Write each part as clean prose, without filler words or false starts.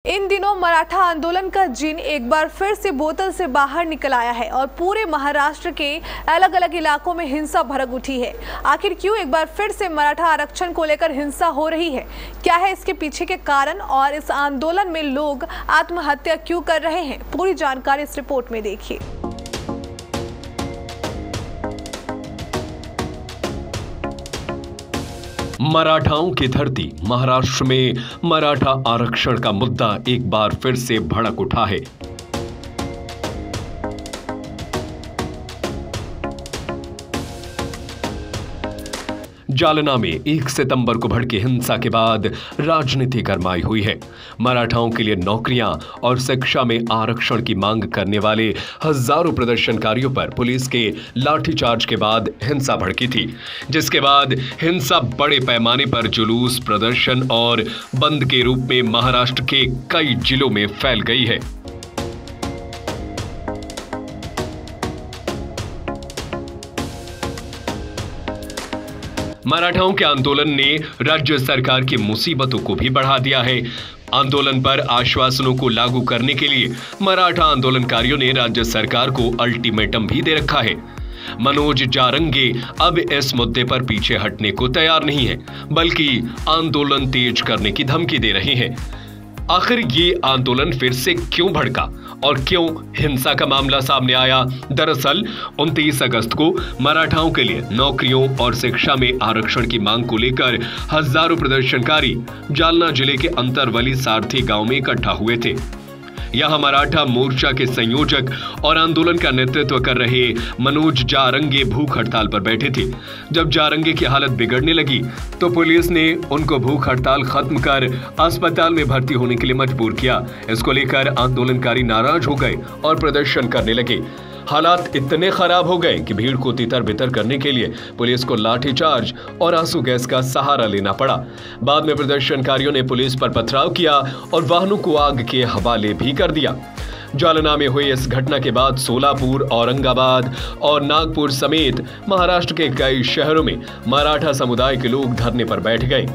इन दिनों मराठा आंदोलन का जिन एक बार फिर से बोतल से बाहर निकल आया है और पूरे महाराष्ट्र के अलग अलग इलाकों में हिंसा भड़क उठी है। आखिर क्यों एक बार फिर से मराठा आरक्षण को लेकर हिंसा हो रही है? क्या है इसके पीछे के कारण और इस आंदोलन में लोग आत्महत्या क्यों कर रहे हैं? पूरी जानकारी इस रिपोर्ट में देखिए। मराठाओं की धरती महाराष्ट्र में मराठा आरक्षण का मुद्दा एक बार फिर से भड़क उठा है। जालना में 1 सितंबर को भड़की हिंसा के बाद राजनीति गरमाई हुई है। मराठाओं के लिए नौकरियां और शिक्षा में आरक्षण की मांग करने वाले हजारों प्रदर्शनकारियों पर पुलिस के लाठीचार्ज के बाद हिंसा भड़की थी, जिसके बाद हिंसा बड़े पैमाने पर जुलूस, प्रदर्शन और बंद के रूप में महाराष्ट्र के कई जिलों में फैल गई है। मराठाओं के आंदोलन ने राज्य सरकार की मुसीबतों को भी बढ़ा दिया है। आंदोलन पर आश्वासनों को लागू करने के लिए मराठा आंदोलनकारियों ने राज्य सरकार को अल्टीमेटम भी दे रखा है। मनोज जारंगे अब इस मुद्दे पर पीछे हटने को तैयार नहीं है, बल्कि आंदोलन तेज करने की धमकी दे रहे हैं। आखिर ये आंदोलन फिर से क्यों भड़का और क्यों हिंसा का मामला सामने आया? दरअसल 29 अगस्त को मराठाओं के लिए नौकरियों और शिक्षा में आरक्षण की मांग को लेकर हजारों प्रदर्शनकारी जालना जिले के अंतरवली सारथी गांव में इकट्ठा हुए थे। यहां मराठा मोर्चा के संयोजक और आंदोलन का नेतृत्व कर रहे मनोज जारंगे भूख हड़ताल पर बैठे थे। जब जारंगे की हालत बिगड़ने लगी तो पुलिस ने उनको भूख हड़ताल खत्म कर अस्पताल में भर्ती होने के लिए मजबूर किया। इसको लेकर आंदोलनकारी नाराज हो गए और प्रदर्शन करने लगे। हालात इतने खराब हो गए कि भीड़ को तितर बितर करने के लिए पुलिस को लाठीचार्ज और आंसू गैस का सहारा लेना पड़ा। बाद में प्रदर्शनकारियों ने पुलिस पर पथराव किया और वाहनों को आग के हवाले भी कर दिया। जालना में हुई इस घटना के बाद सोलापुर, औरंगाबाद और नागपुर समेत महाराष्ट्र के कई शहरों में मराठा समुदाय के लोग धरने पर बैठ गए।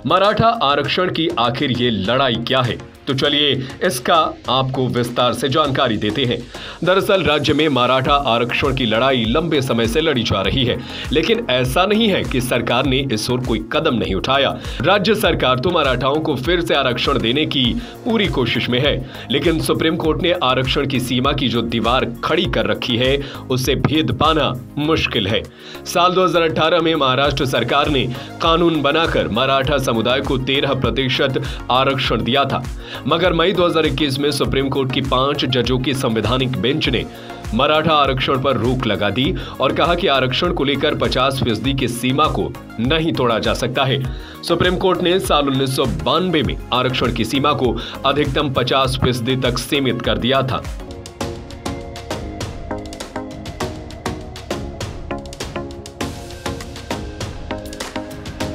मराठा आरक्षण की आखिर ये लड़ाई क्या है? तो चलिए इसका आपको विस्तार से जानकारी देते हैं। दरअसल राज्य में मराठा आरक्षण की लड़ाई लंबे समय से लड़ी जा रही है, लेकिन ऐसा नहीं है कि सरकार ने इस ओर कोई कदम नहीं उठाया। राज्य सरकार तो मराठाओं को फिर से आरक्षण देने की पूरी कोशिश में है, लेकिन सुप्रीम कोर्ट ने आरक्षण की सीमा की जो दीवार खड़ी कर रखी है उसे भेद पाना मुश्किल है। साल 2018 में महाराष्ट्र सरकार ने कानून बनाकर मराठा समुदाय को 13% आरक्षण दिया था, मगर मई 2021 में सुप्रीम कोर्ट की 5 जजों की संवैधानिक बेंच ने मराठा आरक्षण पर रोक लगा दी और कहा कि आरक्षण को लेकर 50% की सीमा को नहीं तोड़ा जा सकता है। सुप्रीम कोर्ट ने साल 1992 में आरक्षण की सीमा को अधिकतम 50% तक सीमित कर दिया था।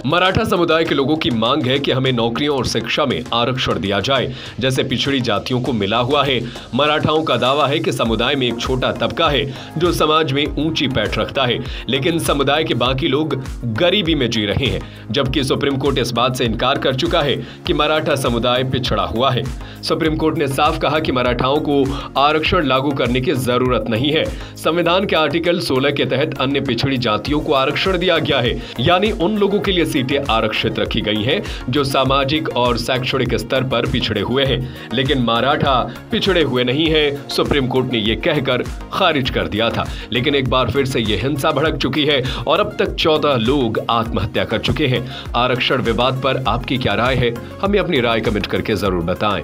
मराठा समुदाय के लोगों की मांग है कि हमें नौकरियों और शिक्षा में आरक्षण दिया जाए, जैसे पिछड़ी जातियों को मिला हुआ है। मराठाओं का दावा है कि समुदाय में एक छोटा तबका है जो समाज में ऊंची पैठ रखता है, लेकिन समुदाय के बाकी लोग गरीबी में जी रहे हैं, जबकि सुप्रीम कोर्ट इस बात से इनकार कर चुका है कि मराठा समुदाय पिछड़ा हुआ है। सुप्रीम कोर्ट ने साफ कहा कि मराठाओं को आरक्षण लागू करने की जरूरत नहीं है। संविधान के आर्टिकल 16 के तहत अन्य पिछड़ी जातियों को आरक्षण दिया गया है, यानी उन लोगों के लिए सीटें आरक्षित रखी गई हैं जो सामाजिक और शैक्षणिक स्तर पर पिछड़े हुए हैं, लेकिन मराठा पिछड़े हुए नहीं है। सुप्रीम कोर्ट ने यह कहकर खारिज कर दिया था, लेकिन एक बार फिर से यह हिंसा भड़क चुकी है और अब तक 14 लोग आत्महत्या कर चुके हैं। आरक्षण विवाद पर आपकी क्या राय है? हमें अपनी राय कमेंट करके जरूर बताएं।